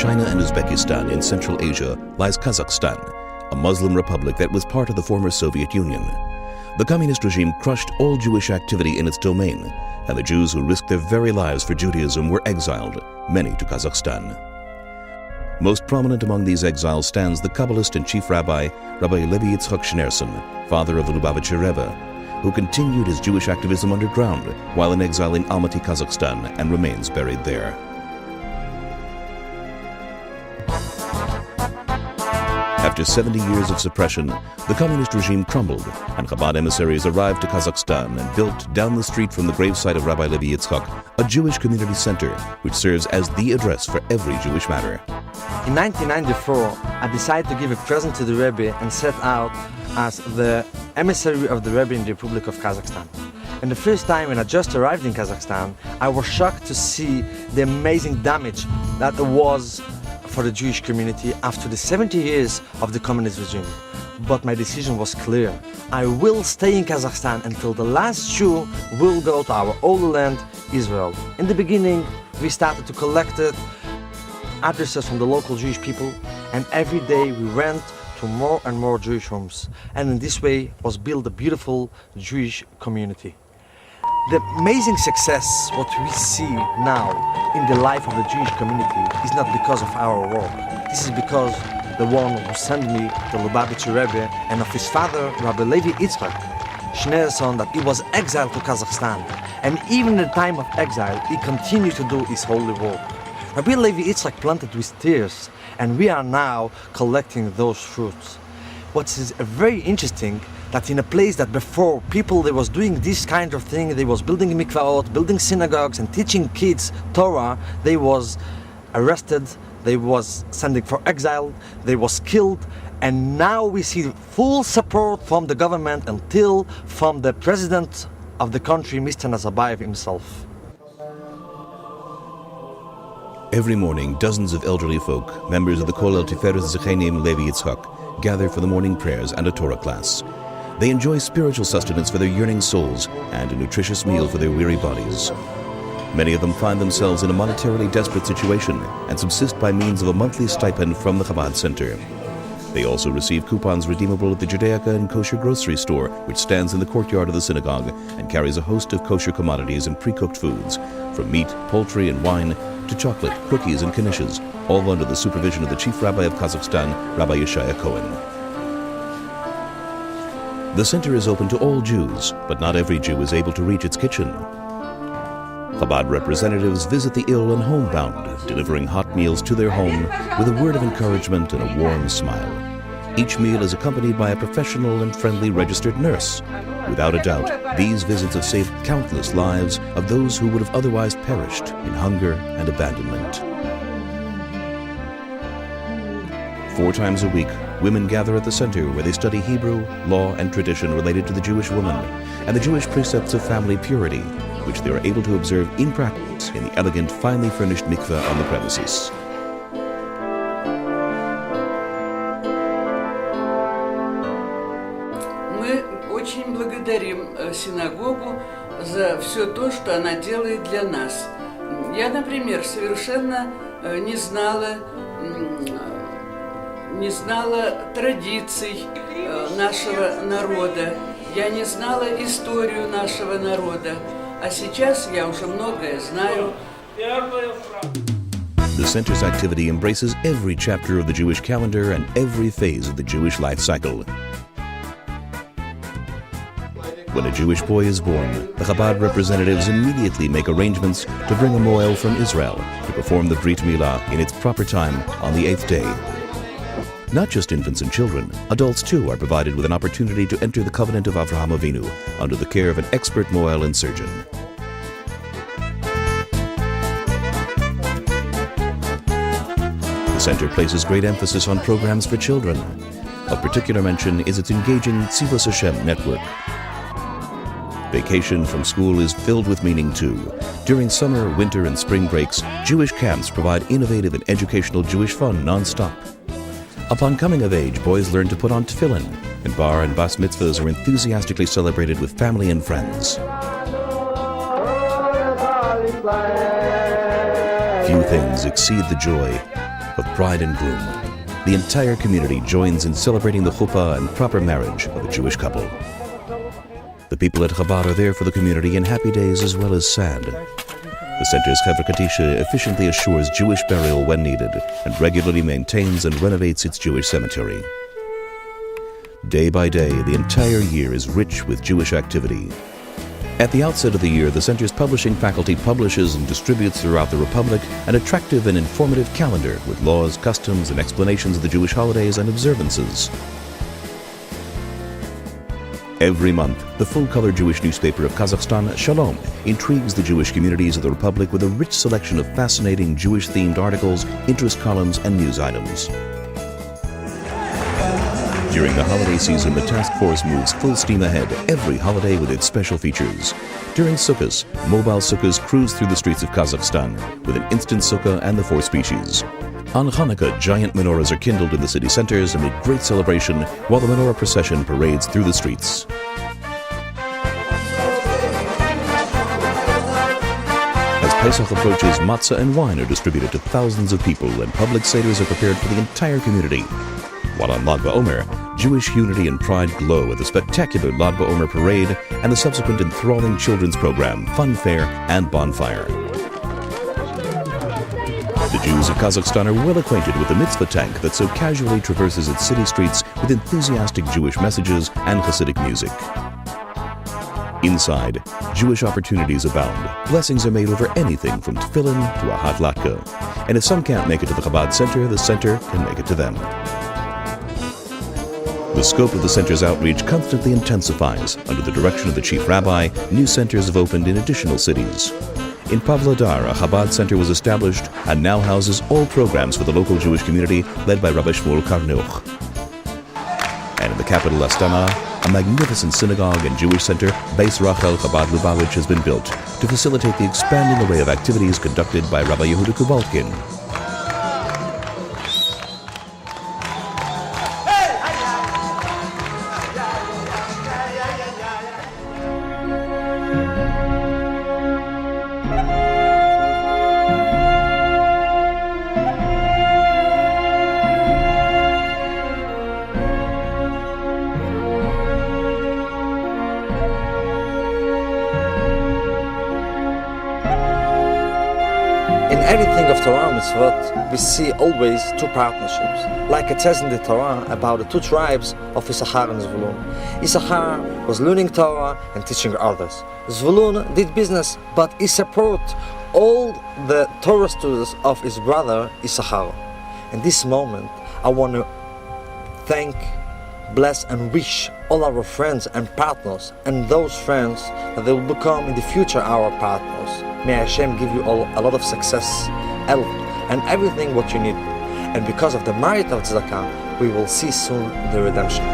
China and Uzbekistan in Central Asia lies Kazakhstan, a Muslim republic that was part of the former Soviet Union. The communist regime crushed all Jewish activity in its domain, and the Jews who risked their very lives for Judaism were exiled, many to Kazakhstan. Most prominent among these exiles stands the Kabbalist and chief rabbi, Rabbi Levi Yitzchok Schneerson, father of the Lubavitcher Rebbe, who continued his Jewish activism underground while in exile in Almaty, Kazakhstan, and remains buried there. After 70 years of suppression, the communist regime crumbled, and Chabad emissaries arrived to Kazakhstan and built down the street from the gravesite of Rabbi Levi Yitzchok a Jewish community center, which serves as the address for every Jewish matter. In 1994, I decided to give a present to the Rebbe and set out as the emissary of the Rebbe in the Republic of Kazakhstan. And the first time when I just arrived in Kazakhstan, I was shocked to see the amazing damage that there was for the Jewish community after the 70 years of the communist regime. But my decision was clear. I will stay in Kazakhstan until the last Jew will go to our holy land, Israel. In the beginning, we started to collect addresses from the local Jewish people, and every day we went to more and more Jewish homes. And in this way was built a beautiful Jewish community. The amazing success, what we see now in the life of the Jewish community, is not because of our work. This is because the one who sent me the Lubavitcher Rebbe and of his father, Rabbi Levi Yitzchok Schneerson, that he was exiled to Kazakhstan. And even in the time of exile, he continued to do his holy work. Rabbi Levi Yitzchok planted with tears, and we are now collecting those fruits. What is very interesting, that in a place that before people they was doing this kind of thing, they was building mikvahot, building synagogues and teaching kids Torah, they was arrested, they was sending for exile, they was killed, and now we see full support from the government until from the president of the country, Mr. Nazarbayev himself. Every morning, dozens of elderly folk, members of the Kollel Tiferet Zechenim Levi Yitzchok, gather for the morning prayers and a Torah class. They enjoy spiritual sustenance for their yearning souls and a nutritious meal for their weary bodies. Many of them find themselves in a monetarily desperate situation and subsist by means of a monthly stipend from the Chabad Center. They also receive coupons redeemable at the Judaica and Kosher grocery store, which stands in the courtyard of the synagogue and carries a host of kosher commodities and pre-cooked foods, from meat, poultry, and wine to chocolate, cookies, and knishes, all under the supervision of the chief rabbi of Kazakhstan, Rabbi Yeshayah Cohen. The center is open to all Jews, but not every Jew is able to reach its kitchen. Chabad representatives visit the ill and homebound, delivering hot meals to their home with a word of encouragement and a warm smile. Each meal is accompanied by a professional and friendly registered nurse. Without a doubt, these visits have saved countless lives of those who would have otherwise perished in hunger and abandonment. 4 times a week, women gather at the center where they study Hebrew, law, and tradition related to the Jewish woman, and the Jewish precepts of family purity, which they are able to observe in practice in the elegant, finely furnished mikveh on the premises. Мы очень благодарим синагогу за все то, что она делает для нас. Я, например, совершенно не знала традиций нашего народа, я не знала историю нашего народа, а сейчас я уже многое знаю. The center's activity embraces every chapter of the Jewish calendar and every phase of the Jewish life cycle. When a Jewish boy is born, the Chabad representatives immediately make arrangements to bring a moel from Israel to perform the Brit Milah in its proper time on the 8th day. Not just infants and children, adults too are provided with an opportunity to enter the covenant of Avraham Avinu under the care of an expert moel and surgeon. The center places great emphasis on programs for children. Of particular mention is its engaging Tzivos Hashem network. Vacation from school is filled with meaning too. During summer, winter, and spring breaks, Jewish camps provide innovative and educational Jewish fun non-stop. Upon coming of age, boys learn to put on tefillin, and bar and bas mitzvahs are enthusiastically celebrated with family and friends. Few things exceed the joy of bride and groom. The entire community joins in celebrating the chuppah and proper marriage of a Jewish couple. The people at Chabad are there for the community in happy days as well as sad. The center's Chevra Kadisha efficiently assures Jewish burial when needed and regularly maintains and renovates its Jewish cemetery. Day by day, the entire year is rich with Jewish activity. At the outset of the year, the center's publishing faculty publishes and distributes throughout the Republic an attractive and informative calendar with laws, customs, and explanations of the Jewish holidays and observances. Every month, the full-color Jewish newspaper of Kazakhstan, Shalom, intrigues the Jewish communities of the Republic with a rich selection of fascinating Jewish-themed articles, interest columns, and news items. During the holiday season, the task force moves full steam ahead, every holiday with its special features. During Sukkot, mobile sukkahs cruise through the streets of Kazakhstan with an instant sukkah and the 4 species. On Hanukkah, giant menorahs are kindled in the city centers amid great celebration while the menorah procession parades through the streets. As Pesach approaches, matzah and wine are distributed to thousands of people and public seders are prepared for the entire community. While on Lag BaOmer, Jewish unity and pride glow at the spectacular Lag BaOmer parade and the subsequent enthralling children's program, fun fair, and bonfire. The Jews of Kazakhstan are well acquainted with the mitzvah tank that so casually traverses its city streets with enthusiastic Jewish messages and Hasidic music. Inside, Jewish opportunities abound. Blessings are made over anything from tefillin to a hot latke. And if some can't make it to the Chabad Center, the center can make it to them. The scope of the center's outreach constantly intensifies. Under the direction of the chief rabbi, new centers have opened in additional cities. In Pavlodar, a Chabad center was established and now houses all programs for the local Jewish community led by Rabbi Shmuel Karnuch. And in the capital Astana, a magnificent synagogue and Jewish center, Beis Rachel Chabad Lubavitch, has been built to facilitate the expanding array of activities conducted by Rabbi Yehuda Kubalkin. In everything of Torah and mitzvot, we see always 2 partnerships. Like it says in the Torah about the 2 tribes of Issachar and Zvulun. Issachar was learning Torah and teaching others. Zvulun did business, but he supported all the Torah students of his brother Issachar. In this moment, I want to thank, bless and wish all our friends and partners and those friends that they will become in the future our partners. May Hashem give you all a lot of success, health, and everything what you need. And because of the merit of tzedakah, we will see soon the redemption.